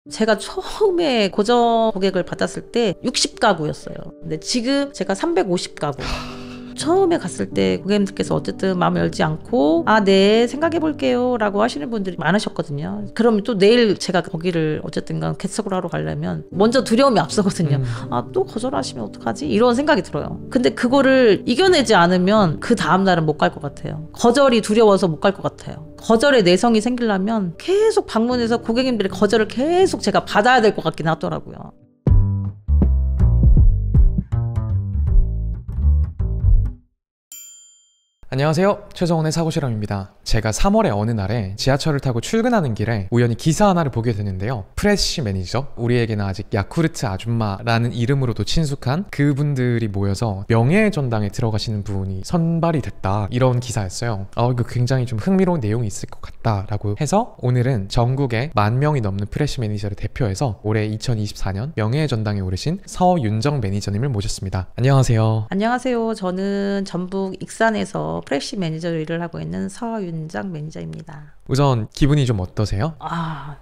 제가 처음에 고정 고객을 받았을 때 60가구였어요. 근데 지금 제가 350가구. 처음에 갔을 때 고객님들께서 어쨌든 마음을 열지 않고 네 생각해 볼게요 라고 하시는 분들이 많으셨거든요. 그러면 또 내일 제가 거기를 어쨌든 개척을 하러 가려면 먼저 두려움이 앞서거든요. 또 거절하시면 어떡하지? 이런 생각이 들어요. 근데 그거를 이겨내지 않으면 그 다음날은 못 갈 것 같아요. 거절이 두려워서 못 갈 것 같아요. 거절의 내성이 생기려면 계속 방문해서 고객님들의 거절을 계속 제가 받아야 될 것 같긴 하더라고요. 안녕하세요, 최성원의 사고실험입니다. 제가 3월의 어느 날에 지하철을 타고 출근하는 길에 우연히 기사 하나를 보게 되는데요. 프레시 매니저, 우리에게는 아직 야쿠르트 아줌마라는 이름으로도 친숙한 그분들이 모여서 명예의 전당에 들어가시는 분이 선발이 됐다, 이런 기사였어요. 이거 굉장히 좀 흥미로운 내용이 있을 것 같다 라고 해서 오늘은 전국에 10,000명이 넘는 프레시 매니저를 대표해서 올해 2024년 명예의 전당에 오르신 서윤정 매니저님을 모셨습니다. 안녕하세요. 안녕하세요. 저는 전북 익산에서 프레시 매니저 일을 하고 있는 서윤정 매니저입니다. 우선 기분이 좀 어떠세요?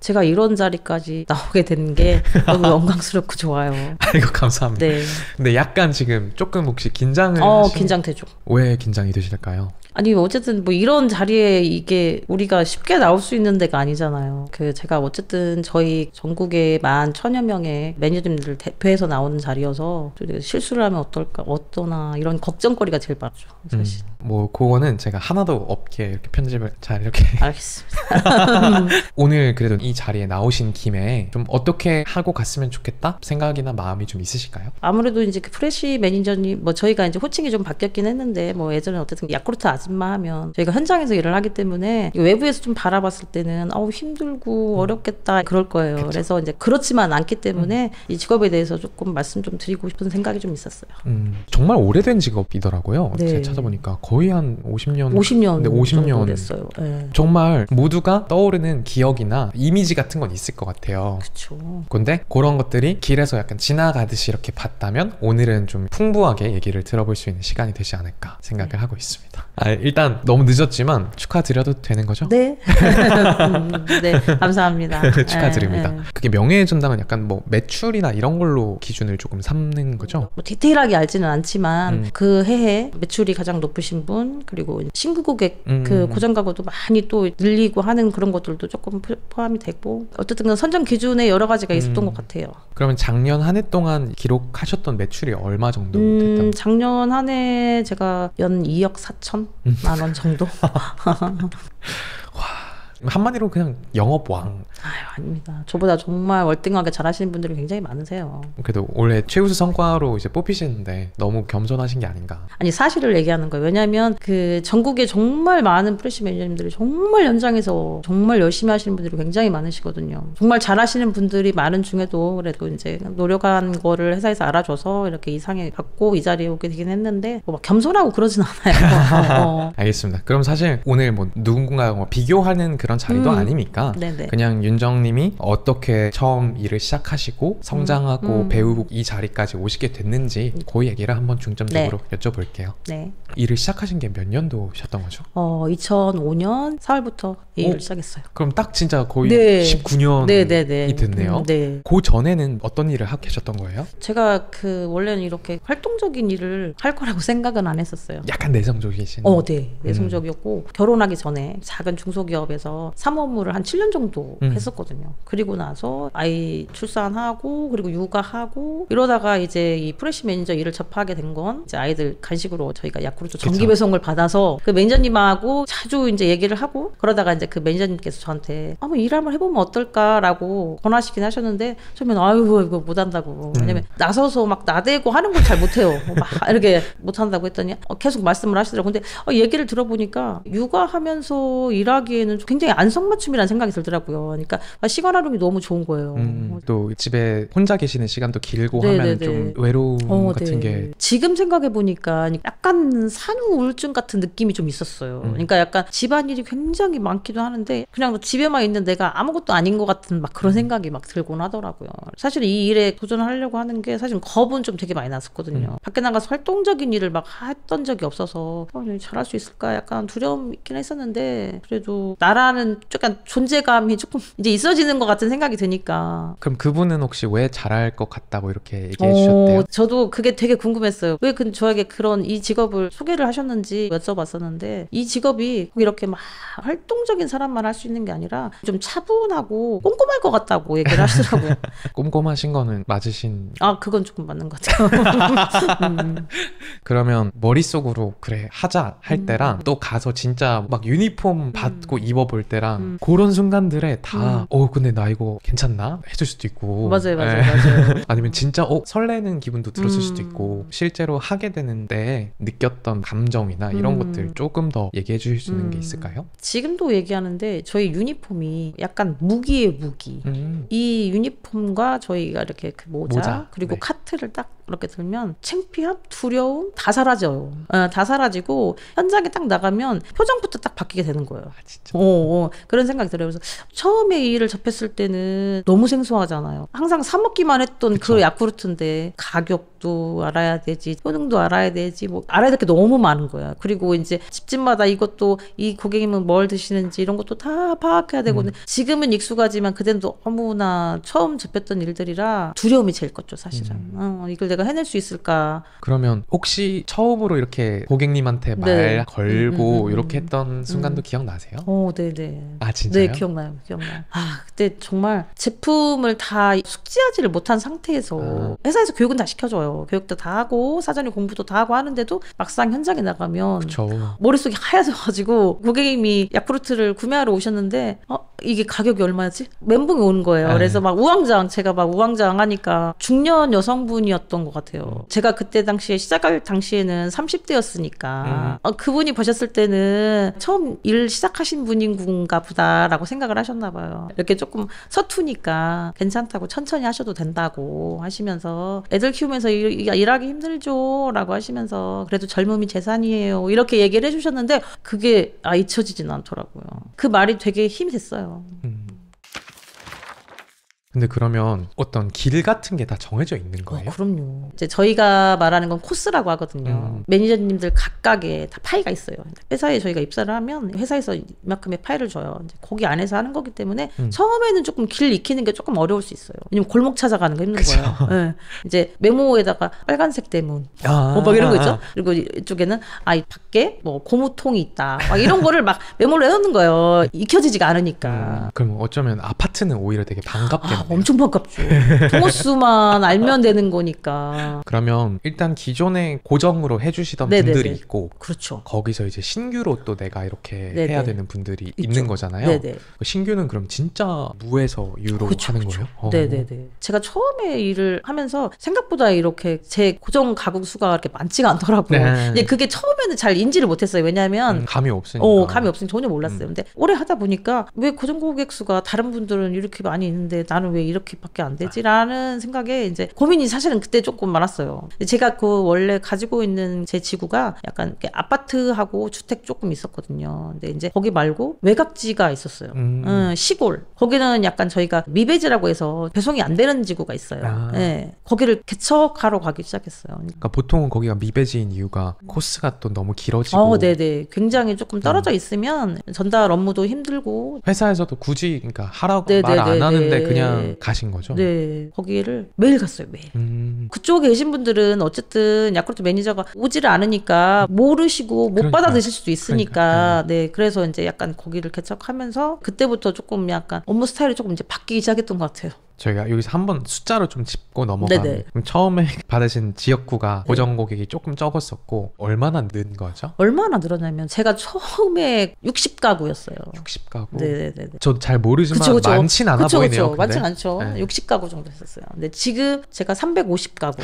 제가 이런 자리까지 나오게 된 게 너무 영광스럽고 좋아요. 아이고, 감사합니다. 네. 근데 약간 지금 조금 혹시 긴장을 긴장되죠. 왜 긴장이 되실까요? 아니 어쨌든 뭐 이런 자리에 이게 우리가 쉽게 나올 수 있는 데가 아니잖아요. 제가 어쨌든 저희 전국에 10,000여 명의 매니저님들을 대표해서 나오는 자리여서 실수를 하면 어떠나 이런 걱정거리가 제일 많죠, 사실. 뭐 그거는 제가 하나도 없게 이렇게 편집을 잘 이렇게 알겠습니다. 오늘 그래도 이 자리에 나오신 김에 좀 어떻게 하고 갔으면 좋겠다 생각이나 마음이 좀 있으실까요? 아무래도 이제 그 프레시 매니저님 저희가 이제 호칭이 좀 바뀌었긴 했는데 예전에 어쨌든 야쿠르트 아줌마 하면 저희가 현장에서 일을 하기 때문에 외부에서 좀 바라봤을 때는 힘들고 어렵겠다 그럴 거예요. 그쵸. 그래서 이제 그렇지만 않기 때문에 이 직업에 대해서 조금 말씀 좀 드리고 싶은 생각이 좀 있었어요. 정말 오래된 직업이더라고요. 네. 제가 찾아보니까 거의 한 50년. 50년. 네, 50년 됐어요. 네. 정말 모두가 떠오르는 기억이나 이미지 같은 건 있을 것 같아요. 그렇죠. 근데 그런 것들이 길에서 약간 지나가듯이 이렇게 봤다면 오늘은 좀 풍부하게 얘기를 들어볼 수 있는 시간이 되지 않을까 생각을 하고 있습니다. 일단 너무 늦었지만 축하드려도 되는 거죠? 네. 네, 감사합니다. 축하드립니다. 그게 명예의 전당은 약간 뭐 매출이나 이런 걸로 기준을 조금 삼는 거죠? 디테일하게 알지는 않지만 그 해에 매출이 가장 높으신 분, 그리고 신규 고객 그 고정 가구도 많이 또 늘리고 하는 그런 것들도 조금 포함이 되고, 어쨌든 선정 기준에 여러 가지가 있었던 것 같아요. 그러면 작년 한 해 동안 기록하셨던 매출이 얼마 정도 됐던? 작년 한 해 제가 연 2억 4천만 원 정도. 한마디로 그냥 영업왕. 아닙니다. 저보다 정말 월등하게 잘하시는 분들이 굉장히 많으세요. 그래도 올해 최우수 성과로 이제 뽑히시는데 너무 겸손하신 게 아닌가. 아니, 사실을 얘기하는 거예요. 왜냐하면 전국에 정말 많은 프레시 매니저님들이 정말 현장에서 정말 열심히 하시는 분들이 굉장히 많으시거든요. 정말 잘하시는 분들이 많은 중에도 그래도 이제 노력한 거를 회사에서 알아줘서 이렇게 이 상에 갖고 이 자리에 오게 되긴 했는데 막 겸손하고 그러진 않아요. 알겠습니다. 그럼 사실 오늘 누군가 비교하는 그런 자리도 아니니까 네네. 그냥 윤정님이 어떻게 처음 일을 시작하시고 성장하고 배우고 이 자리까지 오시게 됐는지 그 얘기를 한번 중점적으로 여쭤볼게요. 네. 일을 시작하신 게 몇 년도셨던 거죠? 2005년 4월부터 일을 시작했어요. 그럼 딱 진짜 거의 네. 19년이 됐네요. 네. 그 전에는 어떤 일을 하고 계셨던 거예요? 제가 원래는 이렇게 활동적인 일을 할 거라고 생각은 안 했었어요. 약간 내성적이신? 네. 내성적이었고 결혼하기 전에 작은 중소기업에서 사무업무를 한 7년 정도 했었거든요. 그리고 나서 아이 출산하고 그리고 육아하고 이러다가 이제 이 프레시 매니저 일을 접하게 된 건 이제 아이들 간식으로 저희가 야쿠르트 정기 배송을 받아서 그 매니저님하고 자주 이제 얘기를 하고, 그러다가 이제 그 매니저님께서 저한테 한번 일 한번 해보면 어떨까라고 권하시긴 하셨는데 저는 이거 못한다고. 왜냐면 나서서 막 나대고 하는 걸 잘 못해요. 막 이렇게 못한다고 했더니 계속 말씀을 하시더라고요. 근데 얘기를 들어보니까 육아하면서 일하기에는 굉장히 안성맞춤이라는 생각이 들더라고요. 그러니까 시간 활용이 너무 좋은 거예요. 또 집에 혼자 계시는 시간도 길고 하면 좀 외로움 같은 게. 지금 생각해보니까 약간 산후 우울증 같은 느낌이 좀 있었어요. 그러니까 약간 집안일이 굉장히 많기도 하는데 그냥 집에만 있는 내가 아무것도 아닌 것 같은 막 그런 생각이 막 들곤 하더라고요. 사실 이 일에 도전하려고 하는 게 사실 겁은 좀 되게 많이 났었거든요. 밖에 나가서 활동적인 일을 막 했던 적이 없어서 잘할 수 있을까 약간 두려움이 있긴 했었는데, 그래도 나라는 잘하는 약간 존재감이 조금 이제 있어지는 것 같은 생각이 드니까. 그럼 그분은 혹시 왜 잘할 것 같다고 이렇게 얘기해 주셨대요? 저도 그게 되게 궁금했어요. 왜 저에게 그런 이 직업을 소개를 하셨는지 여쭤봤었는데, 이 직업이 이렇게 막 활동적인 사람만 할 수 있는 게 아니라 좀 차분하고 꼼꼼할 것 같다고 얘기를 하시더라고요. 꼼꼼하신 거는 맞으신? 그건 조금 맞는 것 같아요. 그러면 머릿속으로 그래 하자 할 때랑 또 가서 진짜 막 유니폼 받고 입어볼 때랑 그런 순간들에 다 근데 나 이거 괜찮나? 해줄 수도 있고. 맞아요. 아니면 진짜 설레는 기분도 들었을 수도 있고, 실제로 하게 되는데 느꼈던 감정이나 이런 것들 조금 더 얘기해 주실 수 있는 게 있을까요? 지금도 얘기하는데 저희 유니폼이 약간 무기예요, 무기. 이 유니폼과 저희가 이렇게 그 모자 그리고 네. 카트를 딱 이렇게 들면 창피함, 두려움 다 사라져요. 다 사라지고 현장에 딱 나가면 표정부터 딱 바뀌게 되는 거예요. 진짜. 그런 생각이 들어요. 그래서 처음에 이 일을 접했을 때는 너무 생소하잖아요. 항상 사 먹기만 했던 그쵸. 그 야쿠르트인데 가격도 알아야 되지, 효능도 알아야 되지, 뭐 알아야 될 게 너무 많은 거야. 그리고 이제 집집마다 이것도 이 고객님은 뭘 드시는지 이런 것도 다 파악해야 되고 지금은 익숙하지만 그때는 너무나 처음 접했던 일들이라 두려움이 제일 컸죠, 사실은. 이걸 내가 해낼 수 있을까. 그러면 혹시 처음으로 이렇게 고객님한테 말 걸고 이렇게 했던 순간도 기억나세요? 네네. 아, 진짜요? 네, 기억나요. 그때 정말 제품을 다 숙지하지를 못한 상태에서 회사에서 교육은 다 시켜줘요. 교육도 다 하고 사전에 공부도 다 하고 하는데도 막상 현장에 나가면 그쵸. 머릿속이 하얘져가지고 고객님이 야쿠르트를 구매하러 오셨는데 이게 가격이 얼마였지? 멘붕이 오는 거예요. 그래서 막 제가 막 우왕좌왕 하니까 중년 여성분이었던 것 같아요. 제가 그때 당시에 시작할 당시에는 30대였으니까 그분이 보셨을 때는 처음 일 시작하신 분인가 보다라고 생각을 하셨나 봐요. 이렇게 조금 서투니까 괜찮다고 천천히 하셔도 된다고 하시면서 애들 키우면서 일하기 힘들죠 라고 하시면서 그래도 젊음이 재산이에요 이렇게 얘기를 해주셨는데 그게 잊혀지지는 않더라고요. 그 말이 되게 힘이 됐어요. 근데 그러면 어떤 길 같은 게 다 정해져 있는 거예요? 그럼요. 이제 저희가 말하는 건 코스라고 하거든요. 매니저님들 각각의 다 파이가 있어요. 회사에 저희가 입사를 하면 회사에서 이만큼의 파이를 줘요. 이제 거기 안에서 하는 거기 때문에 처음에는 조금 길 익히는 게 조금 어려울 수 있어요. 왜냐면 골목 찾아가는 거 힘든 거예요. 네. 이제 메모에다가 빨간색 대문 막 이런 거 있죠. 그리고 이쪽에는 이 밖에 뭐 고무통이 있다. 막 이런 거를 막 메모를 해놓는 거예요. 익혀지지가 않으니까. 그럼 어쩌면 아파트는 오히려 되게 반갑게 엄청 반갑죠. 통호수만 알면 되는 거니까. 그러면 일단 기존에 고정으로 해주시던 분들이 있고, 그렇죠. 거기서 이제 신규로 또 내가 이렇게 네네. 해야 되는 분들이 있죠. 있는 거잖아요. 네네. 신규는 그럼 진짜 무에서 유로 하는 거예요? 네네네. 제가 처음에 일을 하면서 생각보다 이렇게 제 고정 가구 수가 그렇게 많지가 않더라고요. 근데 그게 처음에는 잘 인지를 못했어요. 왜냐하면 감이 없으니까. 감이 없으니 전혀 몰랐어요. 근데 오래 하다 보니까 왜 고정 고객 수가 다른 분들은 이렇게 많이 있는데 나는 왜 이렇게밖에 안 되지라는 생각에 이제 고민이 사실은 그때 조금 많았어요. 제가 그 원래 가지고 있는 제 지구가 약간 아파트하고 주택 조금 있었거든요. 근데 이제 거기 말고 외곽지가 있었어요. 시골. 거기는 약간 저희가 미배지라고 해서 배송이 안 되는 지구가 있어요. 네. 거기를 개척하러 가기 시작했어요. 그러니까 보통은 거기가 미배지인 이유가 코스가 또 너무 길어지고. 네네. 굉장히 조금 떨어져 있으면 전달 업무도 힘들고. 회사에서도 굳이 그러니까 하라고 말 안 하는데 그냥 가신 거죠? 네. 거기를 매일 갔어요. 매일. 그쪽에 계신 분들은 어쨌든 야쿠르트 매니저가 오지를 않으니까 모르시고 못 받아 드실 수도 있으니까. 네. 그래서 이제 약간 거기를 개척하면서 그때부터 조금 약간 업무 스타일이 조금 이제 바뀌기 시작했던 것 같아요. 저희가 여기서 한번 숫자로 좀 짚고 넘어가면 처음에 받으신 지역구가 고정 고객이 조금 적었었고 얼마나 는 거죠? 얼마나 늘었냐면 제가 처음에 60가구였어요. 60가구? 네네네. 저도 잘 모르지만 많진 않아 보이네요. 많진 않죠. 60가구 정도 했었어요. 근데 지금 제가 350가구.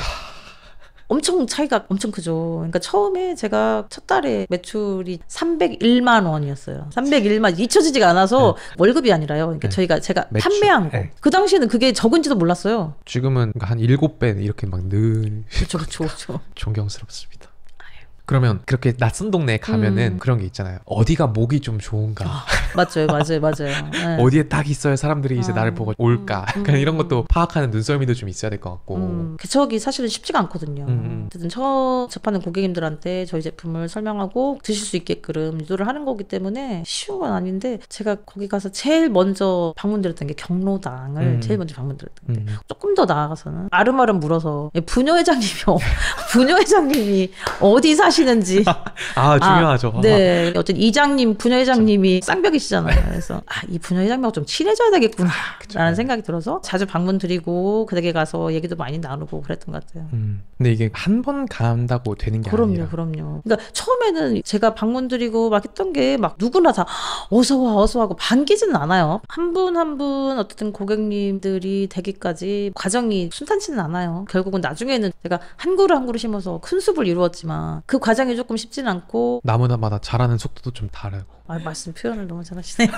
엄청 차이가 엄청 크죠. 그러니까 처음에 제가 첫 달에 매출이 301만 원이었어요. 301만 잊혀지지가 않아서 월급이 아니라요. 그러니까 제가 매출, 판매한 거. 그 당시에는 그게 적은지도 몰랐어요. 지금은 한 7배 이렇게 막 늘. 그렇죠. 존경스럽습니다. 그러면 그렇게 낯선 동네에 가면은 그런 게 있잖아요. 어디가 목이 좀 좋은가. 맞아요. 네. 어디에 딱 있어야 사람들이 이제 나를 보고 올까. 약간 이런 것도 파악하는 눈썰미도 좀 있어야 될 것 같고. 개척이 사실은 쉽지가 않거든요. 어쨌든 처음 접하는 고객님들한테 저희 제품을 설명하고 드실 수 있게끔 유도를 하는 거기 때문에 쉬운 건 아닌데, 제가 거기 가서 제일 먼저 방문드렸던 게 경로당을 제일 먼저 방문드렸던 게, 조금 더 나아가서는 아름아름 물어서 부녀회장님이 어디 사시는지. 중요하죠. 네, 어쨌든 이장님, 부녀회장님이 쌍벽이시잖아요. 그래서 이 부녀회장님하고 좀 친해져야 되겠구나 라는 생각이 들어서 자주 방문 드리고 그 댁에 가서 얘기도 많이 나누고 그랬던 것 같아요. 근데 이게 한 번 간다고 되는 게 아니라. 그럼요. 그러니까 처음에는 제가 방문 드리고 막 했던 게 막 누구나 다 어서 와 하고 반기지는 않아요. 한 분 한 분 어쨌든 고객님들이 되기까지 과정이 순탄치는 않아요. 결국은 나중에는 제가 한 그루 한 그루 심어서 큰 숲을 이루었지만 그 과정이 조금 쉽진 않고, 나무마다 자라는 속도도 좀 다르고. 말씀 표현을 너무 잘하시네요.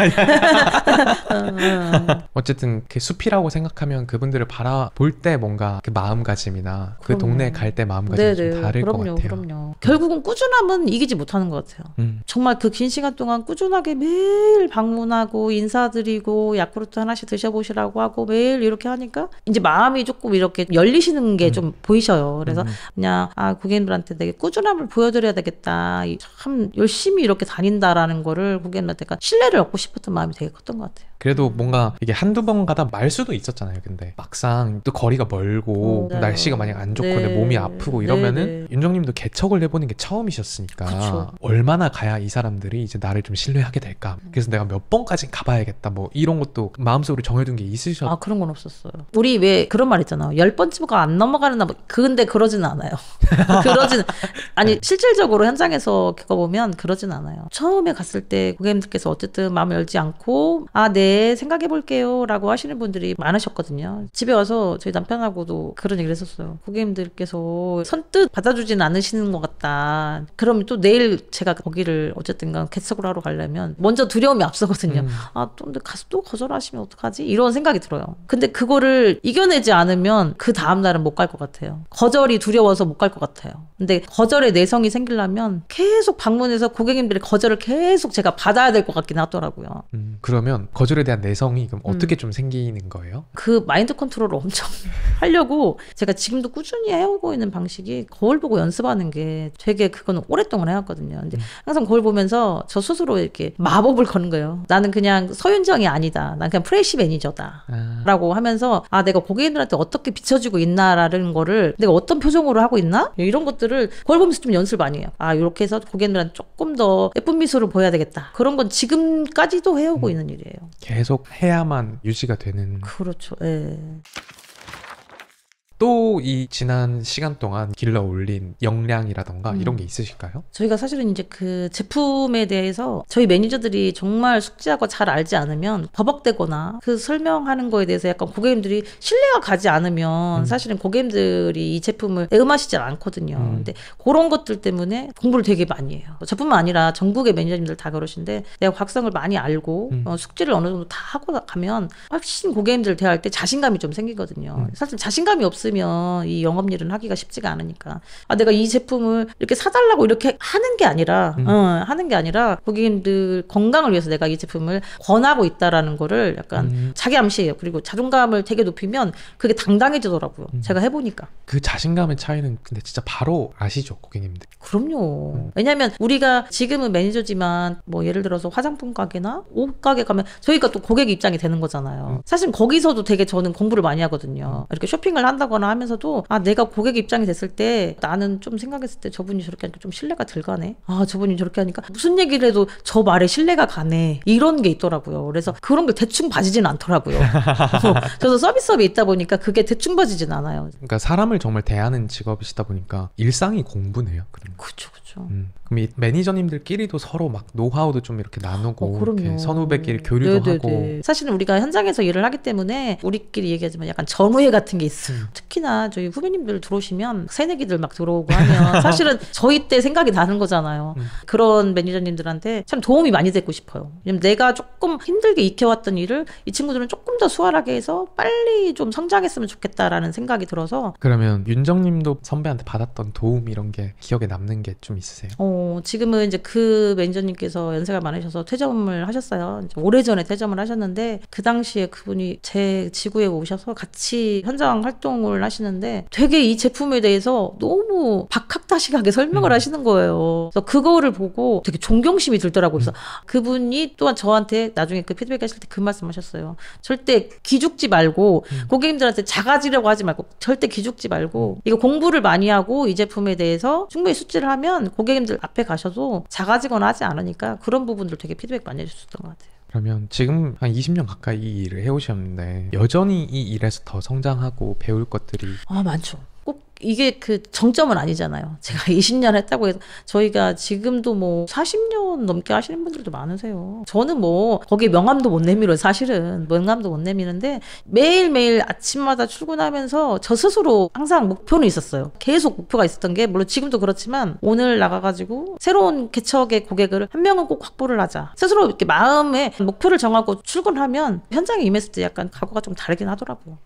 어쨌든 이렇게 숲이라고 생각하면 그분들을 바라볼 때 뭔가 그 마음가짐이나 그 동네에 갈 때 마음가짐이 좀 다를 것 같아요. 그럼요. 결국은 꾸준함은 이기지 못하는 것 같아요. 정말 그 긴 시간 동안 꾸준하게 매일 방문하고 인사드리고 야쿠르트 하나씩 드셔보시라고 하고 매일 이렇게 하니까 이제 마음이 조금 이렇게 열리시는 게 좀 보이셔요. 그래서 그냥 고객님들한테 되게 꾸준함을 보여드려야 되겠다. 참 열심히 이렇게 다닌다라는 거를 고객님한테 신뢰를 얻고 싶었던 마음이 되게 컸던 것 같아요. 그래도 뭔가 이게 한두 번 가다 말 수도 있었잖아요. 근데 막상 또 거리가 멀고 날씨가 만약 안 좋고 내 몸이 아프고 이러면은 윤정님도 개척을 해보는 게 처음이셨으니까 그쵸. 얼마나 가야 이 사람들이 이제 나를 좀 신뢰하게 될까. 그래서 내가 몇 번까지 가봐야겠다 뭐 이런 것도 마음속으로 정해둔 게 있으셨어요? 그런 건 없었어요. 우리 왜 그런 말 있잖아요. 10번쯤가 안 넘어가는 날 근데 그러지는 않아요. 실질적으로 현장에서 겪어보면 그러진 않아요. 처음에 갔을 때 고객님들께서 어쨌든 마음을 열지 않고 네 생각해볼게요 라고 하시는 분들이 많으셨거든요. 집에 와서 저희 남편하고도 그런 얘기를 했었어요. 고객님들께서 선뜻 받아주지는 않으시는 것 같다. 그럼 또 내일 제가 거기를 어쨌든 개척을 하러 가려면 먼저 두려움이 앞서거든요. 근데 가서 또 거절하시면 어떡하지? 이런 생각이 들어요. 근데 그거를 이겨내지 않으면 그 다음날은 못 갈 것 같아요. 거절이 두려워서 못 갈 것 같아요. 근데 거절의 내성이 생기려면 계속 방문해서 고객님들의 거절을 계속 제가 받아야 될 것 같긴 하더라고요. 그러면 거절에 대한 내성이 그럼 어떻게 좀 생기는 거예요? 그 마인드 컨트롤을 엄청 하려고 제가 지금도 꾸준히 해오고 있는 방식이 거울 보고 연습하는 게 되게 그거는 오랫동안 해왔거든요. 근데 항상 거울 보면서 저 스스로 이렇게 마법을 거는 거예요. 나는 그냥 서윤정이 아니다. 난 그냥 프레시 매니저다. 라고 하면서 내가 고객님들한테 어떻게 비춰지고 있나라는 거를 내가 어떤 표정으로 하고 있나? 이런 것들을 거울 보면서 좀 연습을 많이 해요. 이렇게 해서 고객님들한테 조금 더 예쁜 미소를 보여야 되겠다. 그런 건 지금까지도 해오고 있는 일이에요. 계속 해야만 유지가 되는. 그렇죠. 예. 또 이 지난 시간 동안 길러 올린 역량이라던가 이런 게 있으실까요? 저희가 사실은 이제 그 제품에 대해서 저희 매니저들이 정말 숙지하고 잘 알지 않으면 버벅대거나 그 설명하는 거에 대해서 약간 고객님들이 신뢰가 가지 않으면 사실은 고객님들이 이 제품을 애음하시질 않거든요. 근데 그런 것들 때문에 공부를 되게 많이 해요. 저뿐만 아니라 전국의 매니저님들 다 그러신데 내가 각성을 많이 알고 숙지를 어느 정도 다 하고 가면 훨씬 고객님들 대할 때 자신감이 좀 생기거든요. 사실 자신감이 없으면 이 영업일은 하기가 쉽지가 않으니까 내가 이 제품을 이렇게 사달라고 이렇게 하는 게 아니라 고객님들 건강을 위해서 내가 이 제품을 권하고 있다라는 거를 약간 자기 암시예요. 그리고 자존감을 되게 높이면 그게 당당해지더라고요. 제가 해보니까. 그 자신감의 차이는 근데 진짜 바로 아시죠, 고객님들? 그럼요. 왜냐하면 우리가 지금은 매니저지만 뭐 예를 들어서 화장품 가게나 옷 가게 가면 저희가 또 고객 입장이 되는 거잖아요. 사실 거기서도 되게 저는 공부를 많이 하거든요. 이렇게 쇼핑을 한다거나 하면서도 내가 고객 입장이 됐을 때 나는 좀 생각했을 때 저분이 저렇게 하니까 좀 신뢰가 들 가네. 저분이 저렇게 하니까 무슨 얘기를 해도 저 말에 신뢰가 가네. 이런 게 있더라고요. 그래서 그런 게 대충 봐지진 않더라고요. 저도 서비스업에 있다 보니까 그게 대충 봐지진 않아요. 그러니까 사람을 정말 대하는 직업이시다 보니까 일상이 공부네요. 그렇죠. 그럼 이 매니저님들끼리도 서로 막 노하우도 좀 이렇게 나누고 그럼요. 이렇게 선후배끼리 교류도 네네네. 하고. 사실은 우리가 현장에서 일을 하기 때문에 우리끼리 얘기하지만 약간 전우회 같은 게 있어요. 특히나 저희 후배님들 들어오시면 새내기들 막 들어오고 하면 사실은 저희 때 생각이 나는 거잖아요. 그런 매니저님들한테 참 도움이 많이 되고 싶어요. 왜냐면 내가 조금 힘들게 익혀왔던 일을 이 친구들은 조금 더 수월하게 해서 빨리 좀 성장했으면 좋겠다라는 생각이 들어서. 그러면 윤정님도 선배한테 받았던 도움 이런 게 기억에 남는 게 좀 있으세요? 지금은 이제 그 매니저님께서 연세가 많으셔서 퇴점을 하셨어요. 이제 오래전에 퇴점을 하셨는데 그 당시에 그분이 제 지구에 오셔서 같이 현장 활동을 하시는데 되게 이 제품에 대해서 너무 박학다식하게 설명을 하시는 거예요. 그래서 그거를 보고 되게 존경심이 들더라고요. 그래서 그분이 또한 저한테 나중에 그 피드백 하실 때 그 말씀 하셨어요. 절대 기죽지 말고 고객님들한테 작아지려고 하지 말고 절대 기죽지 말고 이거 공부를 많이 하고 이 제품에 대해서 충분히 숙지를 하면 고객님들 앞에 가셔도 작아지거나 하지 않으니까 그런 부분들 되게 피드백 많이 해주셨던 것 같아요. 그러면 지금 한 20년 가까이 이 일을 해오셨는데 여전히 이 일에서 더 성장하고 배울 것들이 많죠. 꼭 이게 그 정점은 아니잖아요. 제가 20년 했다고 해서 저희가 지금도 뭐 40년 넘게 하시는 분들도 많으세요. 저는 뭐 거기에 명함도 못 내밀어요. 사실은 명함도 못 내미는데 매일매일 아침마다 출근하면서 저 스스로 항상 목표는 있었어요. 계속 목표가 있었던 게 물론 지금도 그렇지만 오늘 나가가지고 새로운 개척의 고객을 한 명은 꼭 확보를 하자. 스스로 이렇게 마음에 목표를 정하고 출근하면 현장에 임했을 때 약간 각오가 좀 다르긴 하더라고요.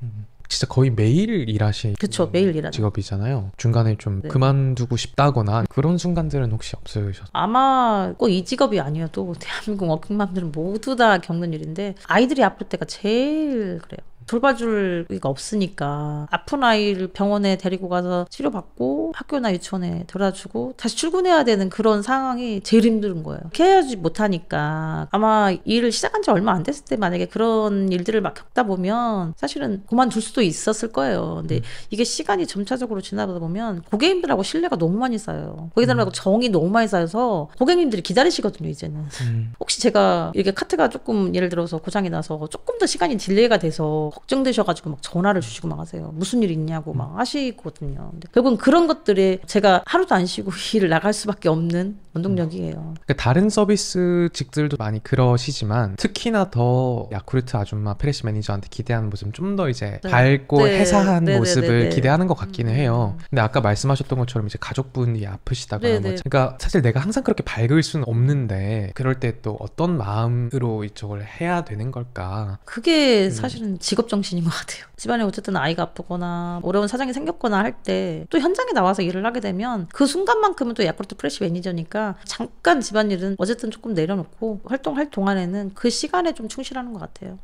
진짜 거의 매일 일하시는 그쵸, 매일 일하는 직업이잖아요. 중간에 좀 그만두고 싶다거나 그런 순간들은 혹시 없으셨어요? 아마 꼭 이 직업이 아니어도 대한민국 워킹맘들은 모두 다 겪는 일인데 아이들이 아플 때가 제일 그래요. 돌봐줄 게 없으니까 아픈 아이를 병원에 데리고 가서 치료받고 학교나 유치원에 데려다주고 다시 출근해야 되는 그런 상황이 제일 힘든 거예요. 케어하지 못하니까 아마 일을 시작한 지 얼마 안 됐을 때 만약에 그런 일들을 막 겪다 보면 사실은 그만둘 수도 있었을 거예요. 근데 이게 시간이 점차적으로 지나다 보면 고객님들하고 신뢰가 너무 많이 쌓여요. 고객님들하고 정이 너무 많이 쌓여서 고객님들이 기다리시거든요, 이제는. 혹시 제가 이렇게 카트가 조금 예를 들어서 고장이 나서 조금 더 시간이 딜레이가 돼서 걱정되셔가지고 막 전화를 주시고 막 하세요. 무슨 일 있냐고 막 하시거든요. 근데 결국은 그런 것들에 제가 하루도 안 쉬고 일을 나갈 수밖에 없는 원동력이에요. 그러니까 다른 서비스직들도 많이 그러시지만 특히나 더 야쿠르트 아줌마 프레시 매니저한테 기대하는 모습은 좀 더 이제 밝고 해사한 모습을 기대하는 것 같기는 해요. 근데 아까 말씀하셨던 것처럼 이제 가족분이 아프시다거나 뭐 그러니까 사실 내가 항상 그렇게 밝을 수는 없는데 그럴 때 또 어떤 마음으로 이쪽을 해야 되는 걸까? 그게 사실은 직업 정신인 것 같아요. 집안에 어쨌든 아이가 아프거나 어려운 사정이 생겼거나 할 때 또 현장에 나와서 일을 하게 되면 그 순간만큼은 또 야쿠르트 프레시 매니저니까 잠깐 집안일은 어쨌든 조금 내려놓고 활동할 동안에는 그 시간에 좀 충실하는 것 같아요.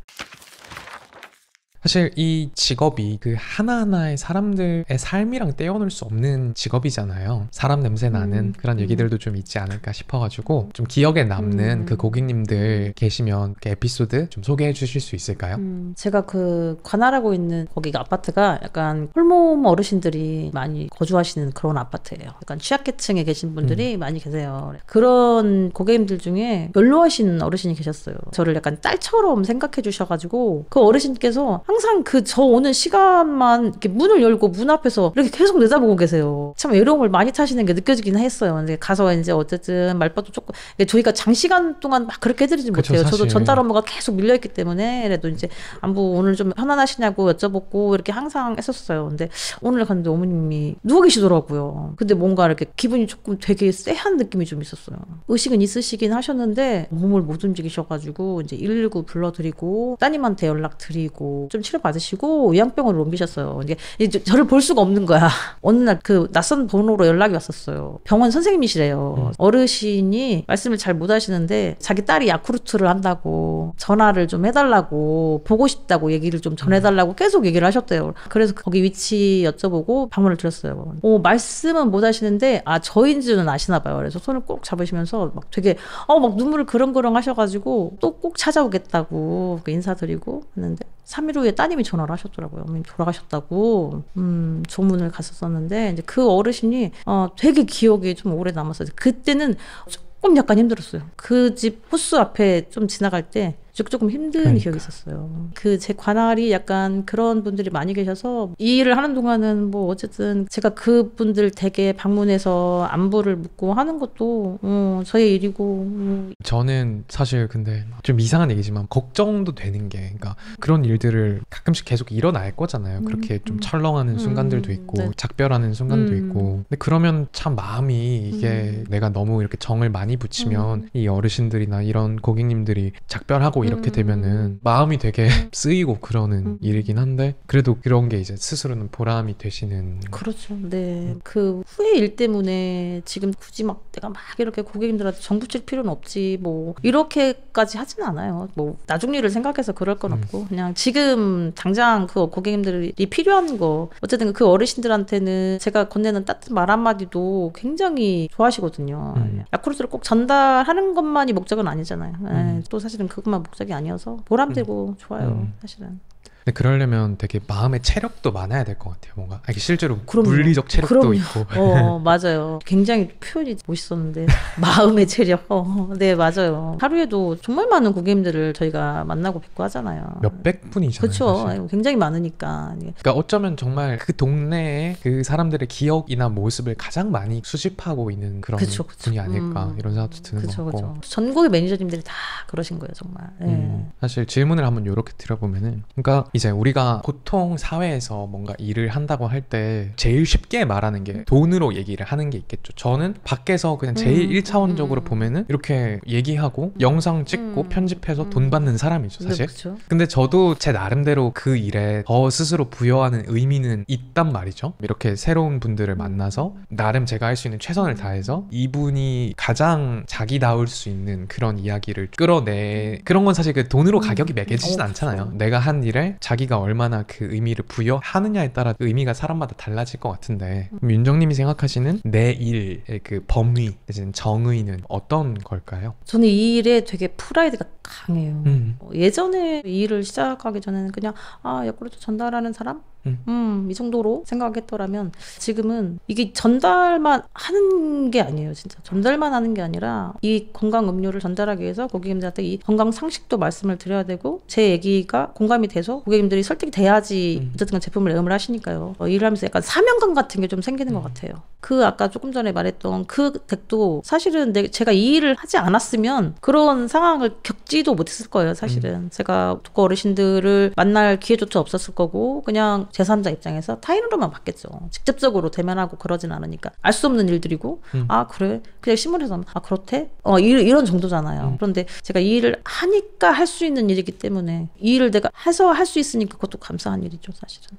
사실 이 직업이 그 하나하나의 사람들의 삶이랑 떼어놓을 수 없는 직업이잖아요. 사람 냄새 나는 그런 얘기들도 좀 있지 않을까 싶어가지고 좀 기억에 남는 그 고객님들 계시면 그 에피소드 좀 소개해 주실 수 있을까요? 제가 그 관할하고 있는 거기가 아파트가 약간 홀몸 어르신들이 많이 거주하시는 그런 아파트예요. 약간 취약계층에 계신 분들이 많이 계세요. 그런 고객님들 중에 연로하신 어르신이 계셨어요. 저를 약간 딸처럼 생각해 주셔가지고 그 어르신께서 항상 그 저 오는 시간만 이렇게 문을 열고 문 앞에서 이렇게 계속 내다보고 계세요. 참 외로움을 많이 타시는 게 느껴지긴 했어요. 근데 가서 이제 어쨌든 말바도 조금 저희가 장시간 동안 막 그렇게 해드리지 못해요. 사실. 저도 전달 업무가 계속 밀려있기 때문에 그래도 이제 안부 오늘 좀 편안하시냐고 여쭤보고 이렇게 항상 했었어요. 근데 오늘 갔는데 어머님이 누워 계시더라고요. 근데 뭔가 이렇게 기분이 조금 되게 쎄한 느낌이 좀 있었어요. 의식은 있으시긴 하셨는데 몸을 못 움직이셔가지고 이제 119 불러드리고 따님한테 연락드리고 좀 치료받으시고 요양병원으로 옮기셨어요. 이게 저를 볼 수가 없는 거야. 어느 날 그 낯선 번호로 연락이 왔었어요. 병원 선생님이시래요. 어르신이 말씀을 잘 못 하시는데 자기 딸이 야쿠르트를 한다고 전화를 좀 해달라고 보고 싶다고 얘기를 좀 전해달라고 계속 얘기를 하셨대요. 그래서 거기 위치 여쭤보고 방문을 드렸어요. 말씀은 못 하시는데 저인지는 아시나 봐요. 그래서 손을 꼭 잡으시면서 막 되게 막 눈물을 그렁그렁 하셔가지고 또 꼭 찾아오겠다고 인사드리고 했는데 3일 후에 따님이 전화를 하셨더라고요. 어머님 돌아가셨다고 조문을 갔었었는데 이제 그 어르신이 되게 기억이 좀 오래 남았어요. 그때는 조금 약간 힘들었어요. 그 집 호수 앞에 좀 지나갈 때 조금 힘든 그러니까. 기억이 있었어요. 그 제 관할이 약간 그런 분들이 많이 계셔서 이 일을 하는 동안은 뭐 어쨌든 제가 그분들 댁에 방문해서 안부를 묻고 하는 것도 저의 일이고. 저는 사실 근데 좀 이상한 얘기지만 걱정도 되는 게, 그러니까 그런 일들을 가끔씩 계속 일어날 거잖아요. 그렇게 좀 철렁하는 순간들도 있고 네. 작별하는 순간도 있고. 근데 그러면 참 마음이 이게 내가 너무 이렇게 정을 많이 붙이면 이 어르신들이나 이런 고객님들이 작별하고 이렇게 되면은 마음이 되게 쓰이고 그러는 일이긴 한데, 그래도 그런 게 이제 스스로는 보람이 되시는. 그렇죠. 네. 그 후회 일 때문에 지금 굳이 막 내가 막 이렇게 고객님들한테 정 붙일 필요는 없지 뭐 이렇게까지 하진 않아요. 뭐 나중 일을 생각해서 그럴 건 없고 그냥 지금 당장 그 고객님들이 필요한 거, 어쨌든 그 어르신들한테는 제가 건네는 따뜻한 말 한마디도 굉장히 좋아하시거든요. 야쿠르트를 꼭 전달하는 것만이 목적은 아니잖아요. 예, 또 사실은 그것만 목적이 아니어서 보람되고 좋아요. 사실은. 근데 그러려면 되게 마음의 체력도 많아야 될 것 같아요. 뭔가 이게 실제로 그럼요. 물리적 체력도 그럼요. 있고. 맞아요. 굉장히 표현이 멋있었는데 마음의 체력. 네, 맞아요. 하루에도 정말 많은 고객님들을 저희가 만나고 뵙고 하잖아요. 몇백 분이잖아요. 그렇죠. 사실. 굉장히 많으니까. 그러니까 어쩌면 정말 그 동네에 그 사람들의 기억이나 모습을 가장 많이 수집하고 있는 그런 분이 아닐까 이런 생각도 드는 것 같고. 전국의 매니저님들이 다 그러신 거예요, 정말. 네. 사실 질문을 한번 이렇게 드려보면은, 그러니까 이제 우리가 보통 사회에서 뭔가 일을 한다고 할 때 제일 쉽게 말하는 게 돈으로 얘기를 하는 게 있겠죠. 저는 밖에서 그냥 제일 1차원적으로 보면은 이렇게 얘기하고 영상 찍고 편집해서 돈 받는 사람이죠, 사실. 그렇죠. 근데 저도 제 나름대로 그 일에 더 스스로 부여하는 의미는 있단 말이죠. 이렇게 새로운 분들을 만나서 나름 제가 할 수 있는 최선을 다해서 이분이 가장 자기다울 수 있는 그런 이야기를 끌어내. 그런 건 사실 그 돈으로 가격이 매겨지진 않잖아요. 내가 한 일에 자기가 얼마나 그 의미를 부여하느냐에 따라 의미가 사람마다 달라질 것 같은데, 윤정님이 생각하시는 내 일의 그 범위, 정의는 어떤 걸까요? 저는 이 일에 되게 프라이드가 강해요. 예전에 이 일을 시작하기 전에는 그냥 야쿠르트 전달하는 사람? 이 정도로 생각했더라면 지금은 이게 전달만 하는 게 아니에요. 진짜 전달만 하는 게 아니라 이 건강 음료를 전달하기 위해서 고객님들한테 이 건강 상식도 말씀을 드려야 되고, 제 얘기가 공감이 돼서 고객님들이 설득이 돼야지 어쨌든 제품을 애용을 하시니까요. 일을 하면서 약간 사명감 같은 게 좀 생기는 것 같아요. 그 아까 조금 전에 말했던 그 댁도 사실은 제가 이 일을 하지 않았으면 그런 상황을 겪지도 못했을 거예요. 사실은 제가 독거 어르신들을 만날 기회조차 없었을 거고 그냥 제3자 입장에서 타인으로만 봤겠죠. 직접적으로 대면하고 그러진 않으니까 알 수 없는 일들이고 그래? 그냥 신문에서 그렇대? 이런 정도잖아요. 그런데 제가 이 일을 하니까 할 수 있는 일이기 때문에 이 일을 내가 해서 할 수 있으니까 그것도 감사한 일이죠, 사실은.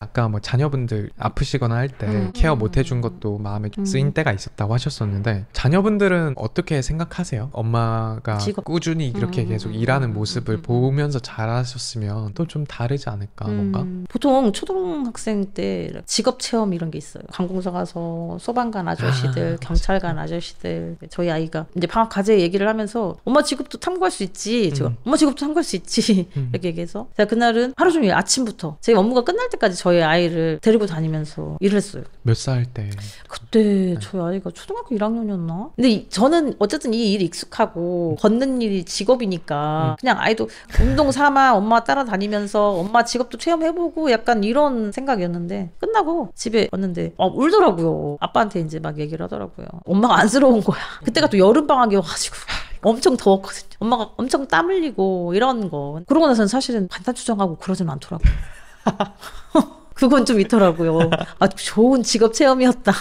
아까 뭐 자녀분들 아프시거나 할 때 케어 못 해준 것도 마음에 쓰인 때가 있었다고 하셨었는데, 자녀분들은 어떻게 생각하세요? 엄마가 꾸준히 이렇게 계속 일하는 모습을 보면서 잘하셨으면 또 좀 다르지 않을까, 뭔가? 보통 초등학생 때 직업 체험 이런 게 있어요. 관공서 가서 소방관 아저씨들, 경찰관 아저씨들. 저희 아이가 이제 방학 과제 얘기를 하면서 엄마 직업도 탐구할 수 있지. 엄마 직업도 탐구할 수 있지. 이렇게 얘기해서 제가 그날은 하루 종일 아침부터 제 업무가 끝날 때까지 저희 아이를 데리고 다니면서 일을 했어요. 몇 살 때? 그때 저희 아이가 초등학교 1학년이었나? 근데 저는 어쨌든 이 일이 익숙하고 걷는 일이 직업이니까 그냥 아이도 운동 삼아 엄마 따라다니면서 엄마 직업도 체험해보고 약간 이런 생각이었는데, 끝나고 집에 왔는데 울더라고요. 아빠한테 이제 막 얘기를 하더라고요. 엄마가 안쓰러운 거야. 그때가 또 여름방학이어가지고 엄청 더웠거든요. 엄마가 엄청 땀 흘리고 이런 거. 그러고 나서는 사실은 반탄추정하고 그러진 않더라고요. 그건 좀 있더라고요. 좋은 직업 체험이었다.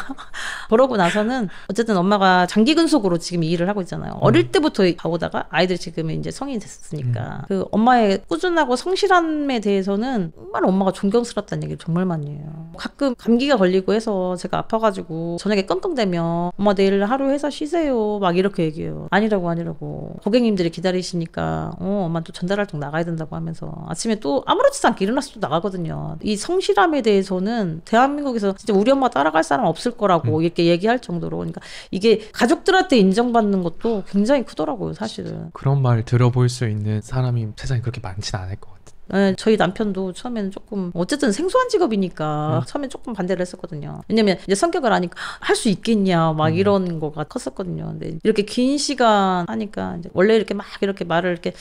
그러고 나서는 어쨌든 엄마가 장기 근속으로 지금 이 일을 하고 있잖아요. 어릴 때부터 봐오다가 아이들 지금 이제 성인이 됐으니까 그 엄마의 꾸준하고 성실함에 대해서는 정말 엄마가 존경스럽다는 얘기를 정말 많이 해요. 가끔 감기가 걸리고 해서 제가 아파가지고 저녁에 끙끙대면 엄마 내일 하루 회사 쉬세요 막 이렇게 얘기해요. 아니라고 고객님들이 기다리시니까 엄마 또 전달 활동 나가야 된다고 하면서 아침에 또 아무렇지도 않게 일어나서 또 나가거든요. 이 성실함 에 대해서는 대한민국에서 진짜 우리 엄마 따라갈 사람 없을 거라고 이렇게 얘기할 정도로, 그러니까 이게 가족들한테 인정받는 것도 굉장히 크더라고요, 사실은. 그런 말 들어볼 수 있는 사람이 세상에 그렇게 많지는 않을 것 같아요. 네, 저희 남편도 처음에는 조금 어쨌든 생소한 직업이니까 처음엔 조금 반대를 했었거든요. 왜냐면 이제 성격을 아니까 할 수 있겠냐 막 이런 거가 컸었거든요. 근데 이렇게 긴 시간 하니까 이제 원래 이렇게 막 이렇게 말을 이렇게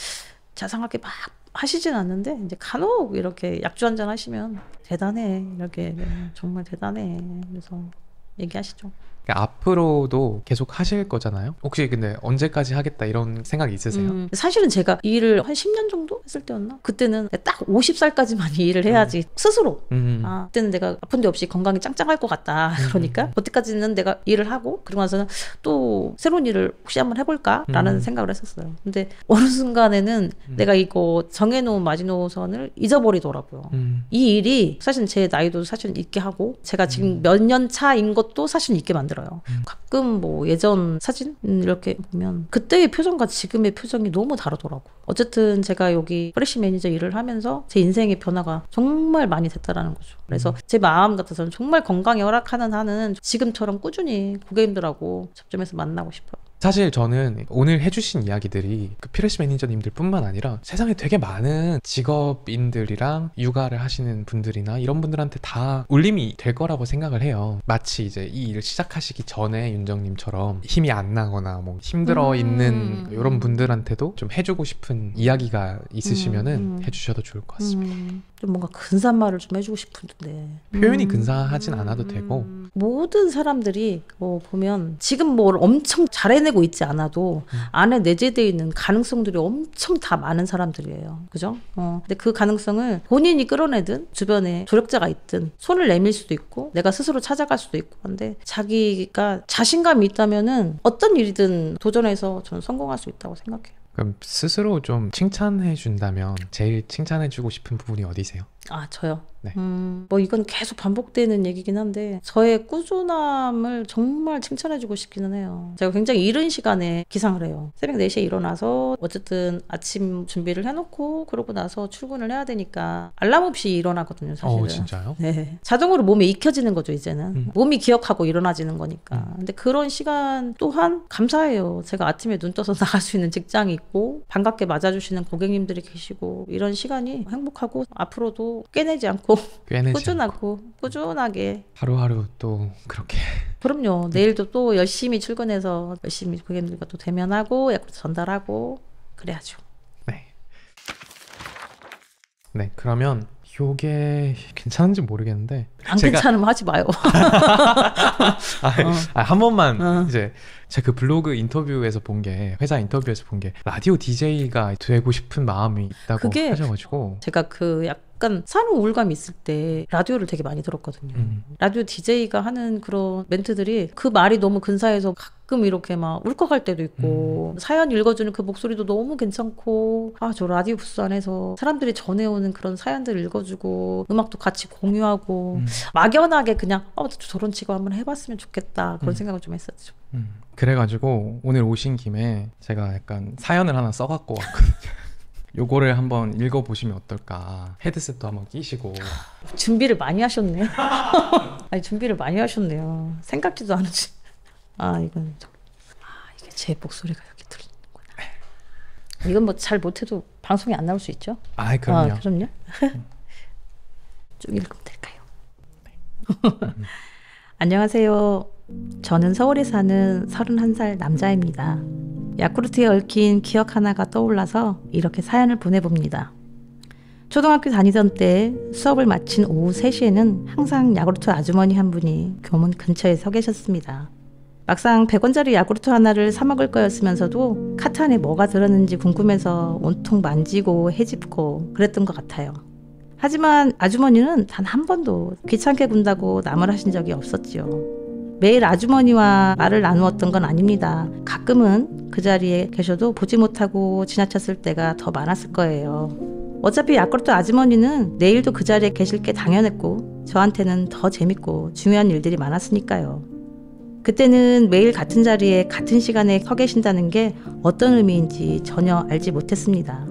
자상하게 막 하시진 않는데 이제 간혹 이렇게 약주 한잔 하시면 대단해 이렇게 정말 대단해 그래서 얘기하시죠. 앞으로도 계속 하실 거잖아요? 혹시 근데 언제까지 하겠다 이런 생각이 있으세요? 사실은 제가 이 일을 한 10년 정도 했을 때였나? 그때는 딱 50살까지만 이 일을 해야지 스스로 아, 그때는 내가 아픈 데 없이 건강이 짱짱할 것 같다 그러니까 그때까지는 내가 일을 하고 그러고 나서는 또 새로운 일을 혹시 한번 해볼까? 라는 생각을 했었어요. 근데 어느 순간에는 내가 이거 정해놓은 마지노선을 잊어버리더라고요. 이 일이 사실 제 나이도 사실 있게 하고 제가 지금 몇 년 차인 것도 사실 있게 만들어요. 가끔 뭐 예전 사진 이렇게 보면 그때의 표정과 지금의 표정이 너무 다르더라고. 어쨌든 제가 여기 프레시 매니저 일을 하면서 제 인생의 변화가 정말 많이 됐다라는 거죠. 그래서 제 마음 같아서는 정말 건강에 허락하는 한은 지금처럼 꾸준히 고객님들하고 접점해서 만나고 싶어요. 사실 저는 오늘 해주신 이야기들이 그 프레시 매니저님들 뿐만 아니라 세상에 되게 많은 직업인들이랑 육아를 하시는 분들이나 이런 분들한테 다 울림이 될 거라고 생각을 해요. 마치 이제 이 일을 시작하시기 전에 윤정님처럼 힘이 안 나거나 뭐 힘들어 있는 이런 분들한테도 좀 해주고 싶은 이야기가 있으시면은 해주셔도 좋을 것 같습니다. 좀 뭔가 근사한 말을 좀 해주고 싶은데 표현이 근사하진 않아도 되고 모든 사람들이 뭐 보면 지금 뭘 엄청 잘해내고 있지 않아도 안에 내재되어 있는 가능성들이 엄청 다 많은 사람들이에요. 그죠? 근데 그 가능성을 본인이 끌어내든 주변에 조력자가 있든 손을 내밀 수도 있고 내가 스스로 찾아갈 수도 있고 한데 자기가 자신감이 있다면은 어떤 일이든 도전해서 저는 성공할 수 있다고 생각해요. 그럼 스스로 좀 칭찬해 준다면 제일 칭찬해 주고 싶은 부분이 어디세요? 아, 저요? 네. 뭐 이건 계속 반복되는 얘기긴 한데 저의 꾸준함을 정말 칭찬해주고 싶기는 해요. 제가 굉장히 이른 시간에 기상을 해요. 새벽 4시에 일어나서 어쨌든 아침 준비를 해놓고 그러고 나서 출근을 해야 되니까 알람 없이 일어나거든요, 사실은. 진짜요? 네. 자동으로 몸에 익혀지는 거죠, 이제는. 몸이 기억하고 일어나지는 거니까. 근데 그런 시간 또한 감사해요. 제가 아침에 눈 떠서 나갈 수 있는 직장이 있고 반갑게 맞아주시는 고객님들이 계시고 이런 시간이 행복하고 앞으로도 깨내지 않고 꾸준하게 하루하루 또 그렇게 그럼요. 내일도 또 열심히 출근해서 열심히 고객님들과 또 대면하고 약속 전달하고 그래야죠. 네, 그러면 요게 괜찮은지 모르겠는데 안 괜찮으면 하지 마요. 한 번만 이제 제가 그 블로그 인터뷰에서 본 게 회사 인터뷰에서 본 게 라디오 DJ가 되고 싶은 마음이 있다고 그게 하셔가지고 제가 그 약간 산후 우울감이 있을 때 라디오를 되게 많이 들었거든요. 라디오 DJ가 하는 그런 멘트들이 그 말이 너무 근사해서 가끔 이렇게 막 울컥할 때도 있고 사연 읽어주는 그 목소리도 너무 괜찮고 아, 저 라디오 부스 안에서 사람들이 전해오는 그런 사연들 읽어주고 음악도 같이 공유하고 막연하게 그냥 저런 직업 한번 해봤으면 좋겠다 그런 생각을 좀 했었죠. 그래가지고 오늘 오신 김에 제가 약간 사연을 하나 써갖고 왔거든요. 요거를 한번 읽어보시면 어떨까. 헤드셋도 한번 끼시고. 준비를 많이 하셨네. 아니 준비를 많이 하셨네요. 생각지도 않았지. 이건 이게 제 목소리가 여기 들리는구나. 이건 뭐 잘 못해도 방송에 안 나올 수 있죠? 그럼요. 그럼요. 좀 읽으면 될까요? 안녕하세요. 저는 서울에 사는 31살 남자입니다. 야쿠르트에 얽힌 기억 하나가 떠올라서 이렇게 사연을 보내봅니다. 초등학교 다니던 때 수업을 마친 오후 3시에는 항상 야쿠르트 아주머니 한 분이 교문 근처에 서 계셨습니다. 막상 100원짜리 야쿠르트 하나를 사 먹을 거였으면서도 카트 안에 뭐가 들었는지 궁금해서 온통 만지고 헤집고 그랬던 것 같아요. 하지만 아주머니는 단 한 번도 귀찮게 군다고 남을 하신 적이 없었지요. 매일 아주머니와 말을 나누었던 건 아닙니다. 가끔은 그 자리에 계셔도 보지 못하고 지나쳤을 때가 더 많았을 거예요. 어차피 야쿠르트 아주머니는 내일도 그 자리에 계실 게 당연했고 저한테는 더 재밌고 중요한 일들이 많았으니까요. 그때는 매일 같은 자리에 같은 시간에 서 계신다는 게 어떤 의미인지 전혀 알지 못했습니다.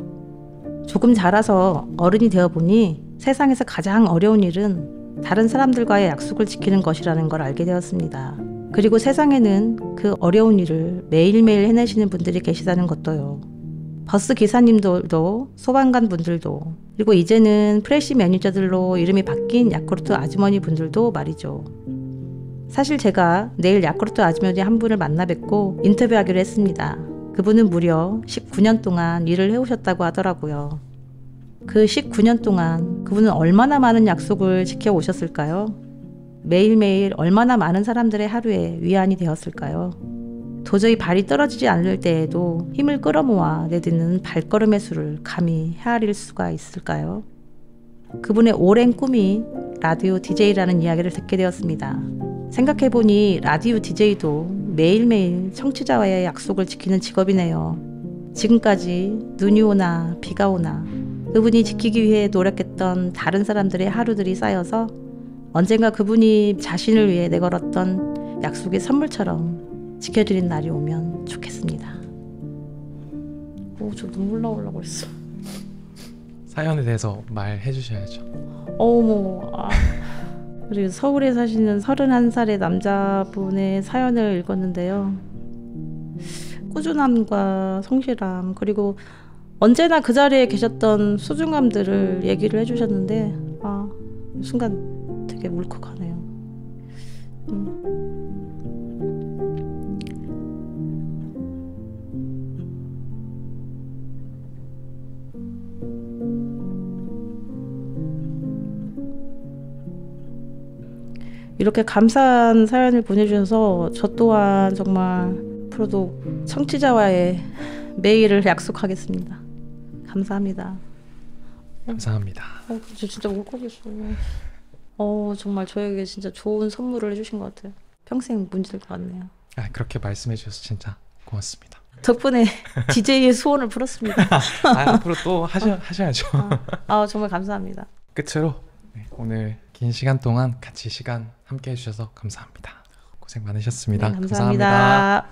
조금 자라서 어른이 되어보니 세상에서 가장 어려운 일은 다른 사람들과의 약속을 지키는 것이라는 걸 알게 되었습니다. 그리고 세상에는 그 어려운 일을 매일매일 해내시는 분들이 계시다는 것도요. 버스 기사님들도 소방관 분들도 그리고 이제는 프레시 매니저들로 이름이 바뀐 야쿠르트 아주머니 분들도 말이죠. 사실 제가 내일 야쿠르트 아주머니 한 분을 만나 뵙고 인터뷰하기로 했습니다. 그분은 무려 19년 동안 일을 해오셨다고 하더라고요. 그 19년 동안 그분은 얼마나 많은 약속을 지켜오셨을까요? 매일매일 얼마나 많은 사람들의 하루에 위안이 되었을까요? 도저히 발이 떨어지지 않을 때에도 힘을 끌어모아 내딛는 발걸음의 수를 감히 헤아릴 수가 있을까요? 그분의 오랜 꿈이 라디오 DJ라는 이야기를 듣게 되었습니다. 생각해보니 라디오 DJ도 매일매일 청취자와의 약속을 지키는 직업이네요. 지금까지 눈이 오나 비가 오나 그분이 지키기 위해 노력했던 다른 사람들의 하루들이 쌓여서 언젠가 그분이 자신을 위해 내걸었던 약속의 선물처럼 지켜드린 날이 오면 좋겠습니다. 오, 저 눈물 나오려고 했어. 사연에 대해서 말해 주셔야죠. 어머, 그리고 서울에 사시는 31살의 남자분의 사연을 읽었는데요. 꾸준함과 성실함 그리고 언제나 그 자리에 계셨던 소중함들을 얘기를 해주셨는데 순간 되게 울컥하네요. 이렇게 감사한 사연을 보내주셔서 저 또한 정말 앞으로도 청취자와의 매일을 약속하겠습니다. 감사합니다. 감사합니다. 저 진짜 울컥했어. 정말 저에게 진짜 좋은 선물을 해주신 것 같아요. 평생 문제될 것 같네요. 그렇게 말씀해 주셔서 진짜 고맙습니다. 덕분에 DJ의 소원을 풀었습니다. 앞으로 또 하셔야죠. 정말 감사합니다. 끝으로 오늘 긴 시간 동안 같이 시간 함께 해주셔서 감사합니다. 고생 많으셨습니다. 네, 감사합니다.